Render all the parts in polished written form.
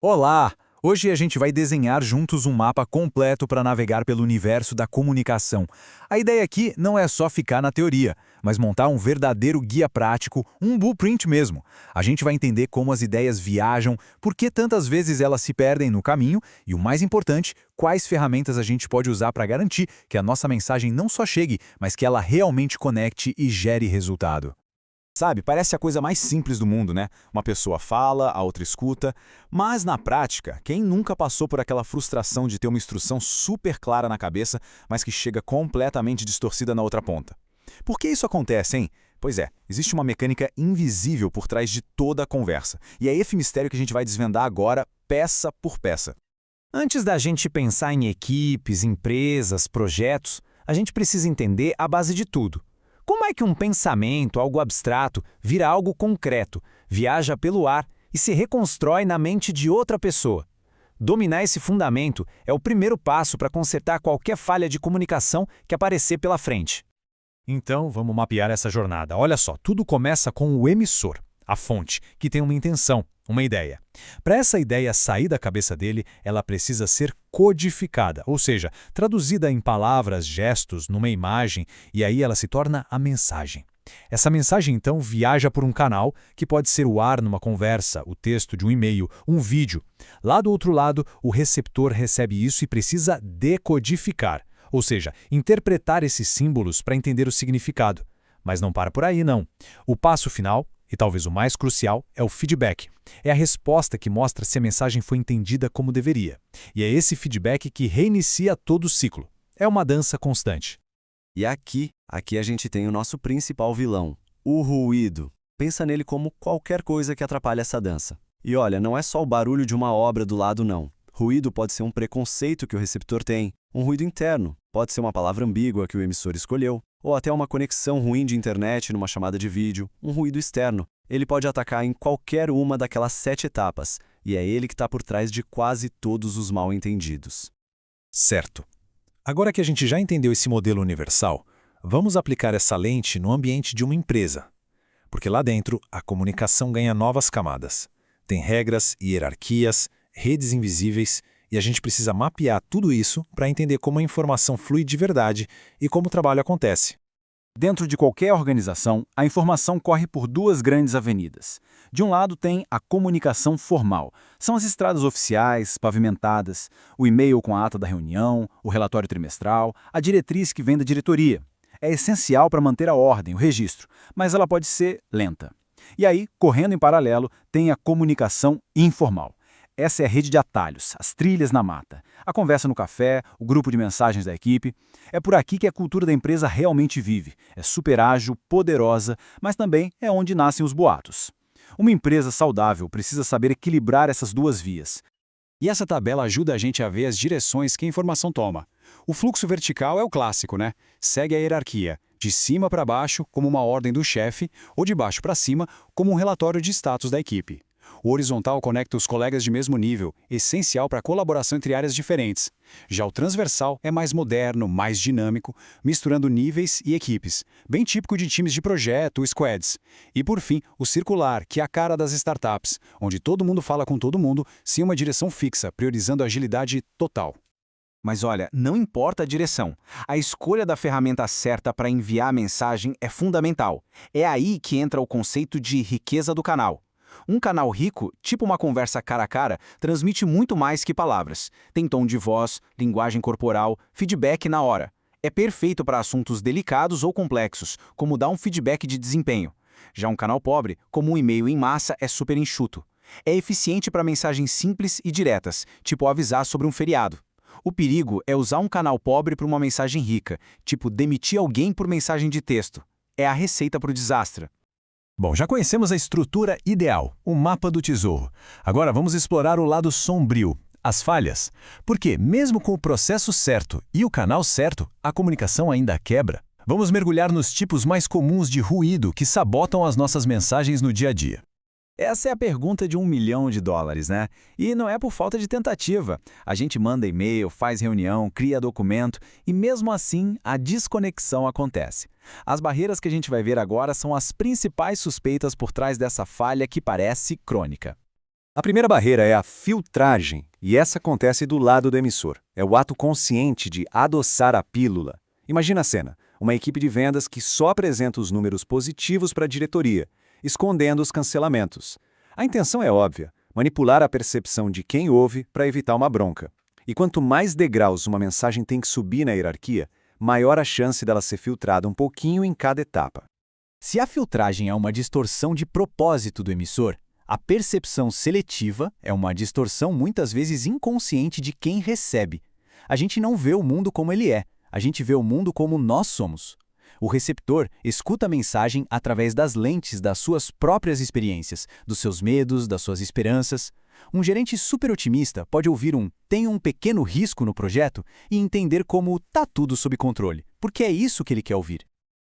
Olá! Hoje a gente vai desenhar juntos um mapa completo para navegar pelo universo da comunicação. A ideia aqui não é só ficar na teoria, mas montar um verdadeiro guia prático, um blueprint mesmo. A gente vai entender como as ideias viajam, por que tantas vezes elas se perdem no caminho e, o mais importante, quais ferramentas a gente pode usar para garantir que a nossa mensagem não só chegue, mas que ela realmente conecte e gere resultado. Sabe, parece a coisa mais simples do mundo, né? Uma pessoa fala, a outra escuta, mas na prática, quem nunca passou por aquela frustração de ter uma instrução super clara na cabeça, mas que chega completamente distorcida na outra ponta? Por que isso acontece, hein? Pois é, existe uma mecânica invisível por trás de toda a conversa, e é esse mistério que a gente vai desvendar agora, peça por peça. Antes da gente pensar em equipes, empresas, projetos, a gente precisa entender a base de tudo. Como é que um pensamento, algo abstrato, vira algo concreto, viaja pelo ar e se reconstrói na mente de outra pessoa? Dominar esse fundamento é o primeiro passo para consertar qualquer falha de comunicação que aparecer pela frente. Então, vamos mapear essa jornada. Olha só, tudo começa com o emissor, a fonte, que tem uma intenção, uma ideia. Para essa ideia sair da cabeça dele, ela precisa ser codificada, ou seja, traduzida em palavras, gestos, numa imagem, e aí ela se torna a mensagem. Essa mensagem, então, viaja por um canal, que pode ser o ar numa conversa, o texto de um e-mail, um vídeo. Lá do outro lado, o receptor recebe isso e precisa decodificar, ou seja, interpretar esses símbolos para entender o significado. Mas não para por aí, não. O passo final, e talvez o mais crucial, é o feedback. É a resposta que mostra se a mensagem foi entendida como deveria. E é esse feedback que reinicia todo o ciclo. É uma dança constante. E aqui a gente tem o nosso principal vilão, o ruído. Pensa nele como qualquer coisa que atrapalha essa dança. E olha, não é só o barulho de uma obra do lado, não. Ruído pode ser um preconceito que o receptor tem, um ruído interno, pode ser uma palavra ambígua que o emissor escolheu, ou até uma conexão ruim de internet numa chamada de vídeo, um ruído externo. Ele pode atacar em qualquer uma daquelas 7 etapas, e é ele que está por trás de quase todos os mal-entendidos. Certo. Agora que a gente já entendeu esse modelo universal, vamos aplicar essa lente no ambiente de uma empresa. Porque lá dentro, a comunicação ganha novas camadas. Tem regras, hierarquias, redes invisíveis, e a gente precisa mapear tudo isso para entender como a informação flui de verdade e como o trabalho acontece. Dentro de qualquer organização, a informação corre por duas grandes avenidas. De um lado tem a comunicação formal. São as estradas oficiais, pavimentadas, o e-mail com a ata da reunião, o relatório trimestral, a diretriz que vem da diretoria. É essencial para manter a ordem, o registro, mas ela pode ser lenta. E aí, correndo em paralelo, tem a comunicação informal. Essa é a rede de atalhos, as trilhas na mata, a conversa no café, o grupo de mensagens da equipe. É por aqui que a cultura da empresa realmente vive. É super ágil, poderosa, mas também é onde nascem os boatos. Uma empresa saudável precisa saber equilibrar essas duas vias. E essa tabela ajuda a gente a ver as direções que a informação toma. O fluxo vertical é o clássico, né? Segue a hierarquia, de cima para baixo, como uma ordem do chefe, ou de baixo para cima, como um relatório de status da equipe. O horizontal conecta os colegas de mesmo nível, essencial para a colaboração entre áreas diferentes. Já o transversal é mais moderno, mais dinâmico, misturando níveis e equipes, bem típico de times de projeto, squads. E por fim, o circular, que é a cara das startups, onde todo mundo fala com todo mundo, sem uma direção fixa, priorizando a agilidade total. Mas olha, não importa a direção. A escolha da ferramenta certa para enviar a mensagem é fundamental. É aí que entra o conceito de riqueza do canal. Um canal rico, tipo uma conversa cara a cara, transmite muito mais que palavras. Tem tom de voz, linguagem corporal, feedback na hora. É perfeito para assuntos delicados ou complexos, como dar um feedback de desempenho. Já um canal pobre, como um e-mail em massa, é super enxuto. É eficiente para mensagens simples e diretas, tipo avisar sobre um feriado. O perigo é usar um canal pobre para uma mensagem rica, tipo demitir alguém por mensagem de texto. É a receita para o desastre. Bom, já conhecemos a estrutura ideal, o mapa do tesouro. Agora vamos explorar o lado sombrio, as falhas. Porque, mesmo com o processo certo e o canal certo, a comunicação ainda quebra. Vamos mergulhar nos tipos mais comuns de ruído que sabotam as nossas mensagens no dia a dia. Essa é a pergunta de $1 milhão, né? E não é por falta de tentativa. A gente manda e-mail, faz reunião, cria documento e mesmo assim a desconexão acontece. As barreiras que a gente vai ver agora são as principais suspeitas por trás dessa falha que parece crônica. A primeira barreira é a filtragem, e essa acontece do lado do emissor. É o ato consciente de adoçar a pílula. Imagina a cena, uma equipe de vendas que só apresenta os números positivos para a diretoria, escondendo os cancelamentos. A intenção é óbvia, manipular a percepção de quem ouve para evitar uma bronca. E quanto mais degraus uma mensagem tem que subir na hierarquia, maior a chance dela ser filtrada um pouquinho em cada etapa. Se a filtragem é uma distorção de propósito do emissor, a percepção seletiva é uma distorção muitas vezes inconsciente de quem recebe. A gente não vê o mundo como ele é, a gente vê o mundo como nós somos. O receptor escuta a mensagem através das lentes das suas próprias experiências, dos seus medos, das suas esperanças. Um gerente super otimista pode ouvir "tem um pequeno risco no projeto" e entender como "tá tudo sob controle", porque é isso que ele quer ouvir.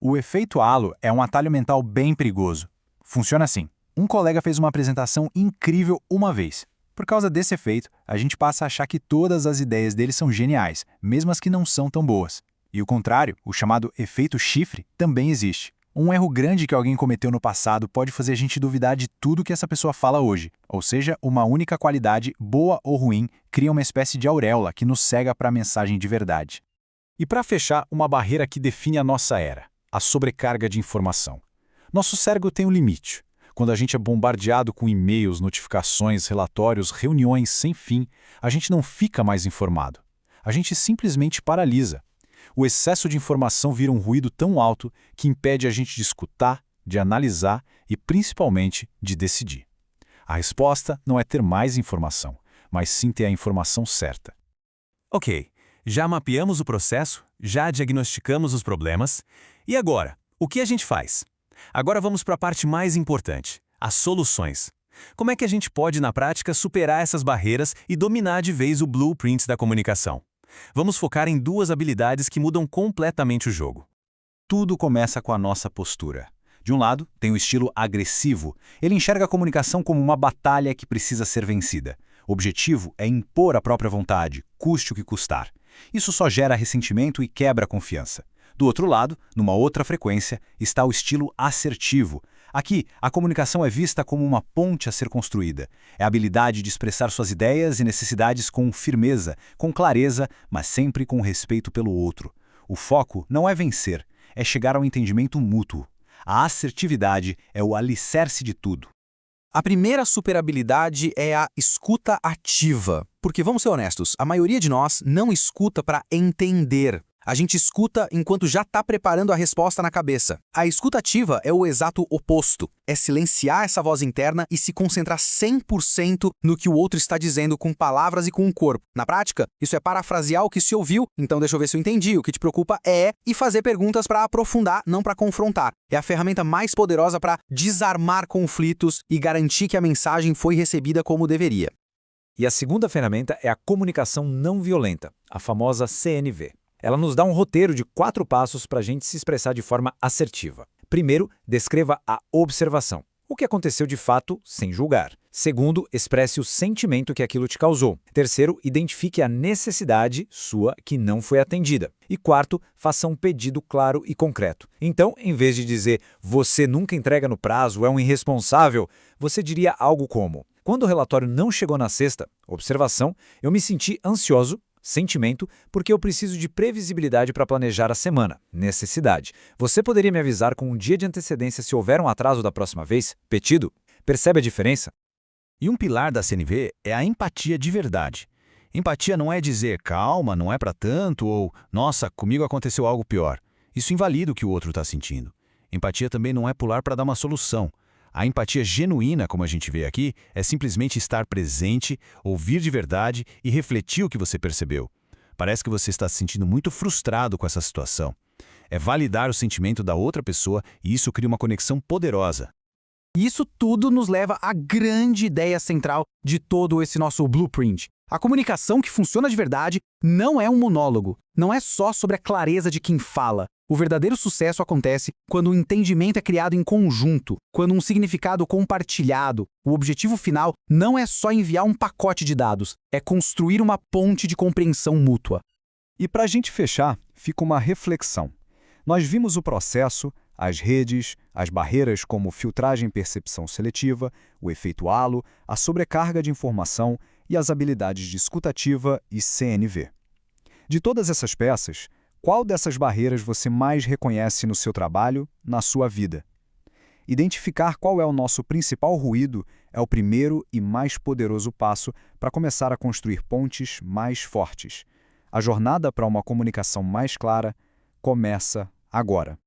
O efeito halo é um atalho mental bem perigoso. Funciona assim. Um colega fez uma apresentação incrível uma vez. Por causa desse efeito, a gente passa a achar que todas as ideias dele são geniais, mesmo as que não são tão boas. E o contrário, o chamado efeito chifre, também existe. Um erro grande que alguém cometeu no passado pode fazer a gente duvidar de tudo que essa pessoa fala hoje. Ou seja, uma única qualidade, boa ou ruim, cria uma espécie de auréola que nos cega para a mensagem de verdade. E para fechar, uma barreira que define a nossa era: a sobrecarga de informação. Nosso cérebro tem um limite. Quando a gente é bombardeado com e-mails, notificações, relatórios, reuniões sem fim, a gente não fica mais informado. A gente simplesmente paralisa. O excesso de informação vira um ruído tão alto que impede a gente de escutar, de analisar e, principalmente, de decidir. A resposta não é ter mais informação, mas sim ter a informação certa. Ok, já mapeamos o processo, já diagnosticamos os problemas. E agora, o que a gente faz? Agora vamos para a parte mais importante, as soluções. Como é que a gente pode, na prática, superar essas barreiras e dominar de vez o blueprint da comunicação? Vamos focar em duas habilidades que mudam completamente o jogo. Tudo começa com a nossa postura. De um lado, tem o estilo agressivo. Ele enxerga a comunicação como uma batalha que precisa ser vencida. O objetivo é impor a própria vontade, custe o que custar. Isso só gera ressentimento e quebra a confiança. Do outro lado, numa outra frequência, está o estilo assertivo. Aqui, a comunicação é vista como uma ponte a ser construída. É a habilidade de expressar suas ideias e necessidades com firmeza, com clareza, mas sempre com respeito pelo outro. O foco não é vencer, é chegar ao entendimento mútuo. A assertividade é o alicerce de tudo. A primeira superhabilidade é a escuta ativa. Porque, vamos ser honestos, a maioria de nós não escuta para entender. A gente escuta enquanto já está preparando a resposta na cabeça. A escuta ativa é o exato oposto. É silenciar essa voz interna e se concentrar 100% no que o outro está dizendo com palavras e com o corpo. Na prática, isso é parafrasear o que se ouviu, então deixa eu ver se eu entendi. O que te preocupa e fazer perguntas para aprofundar, não para confrontar. É a ferramenta mais poderosa para desarmar conflitos e garantir que a mensagem foi recebida como deveria. E a segunda ferramenta é a comunicação não violenta, a famosa CNV. Ela nos dá um roteiro de 4 passos para a gente se expressar de forma assertiva. Primeiro, descreva a observação. O que aconteceu de fato, sem julgar. Segundo, expresse o sentimento que aquilo te causou. Terceiro, identifique a necessidade sua que não foi atendida. E quarto, faça um pedido claro e concreto. Então, em vez de dizer "você nunca entrega no prazo, é um irresponsável", você diria algo como: "Quando o relatório não chegou na sexta, observação, eu me senti ansioso, sentimento, porque eu preciso de previsibilidade para planejar a semana. Necessidade. Você poderia me avisar com um dia de antecedência se houver um atraso da próxima vez? Petido? Percebe a diferença?" E um pilar da CNV é a empatia de verdade. Empatia não é dizer "calma, não é para tanto" ou "nossa, comigo aconteceu algo pior". Isso invalida o que o outro está sentindo. Empatia também não é pular para dar uma solução. A empatia genuína, como a gente vê aqui, é simplesmente estar presente, ouvir de verdade e refletir o que você percebeu. Parece que você está se sentindo muito frustrado com essa situação. É validar o sentimento da outra pessoa e isso cria uma conexão poderosa. Isso tudo nos leva à grande ideia central de todo esse nosso blueprint. A comunicação que funciona de verdade não é um monólogo, não é só sobre a clareza de quem fala. O verdadeiro sucesso acontece quando o entendimento é criado em conjunto, quando um significado compartilhado. O objetivo final não é só enviar um pacote de dados, é construir uma ponte de compreensão mútua. E para a gente fechar, fica uma reflexão. Nós vimos o processo, as redes, as barreiras como filtragem e percepção seletiva, o efeito halo, a sobrecarga de informação e as habilidades de escutativa e CNV. De todas essas peças, qual dessas barreiras você mais reconhece no seu trabalho, na sua vida? Identificar qual é o nosso principal ruído é o primeiro e mais poderoso passo para começar a construir pontes mais fortes. A jornada para uma comunicação mais clara começa agora.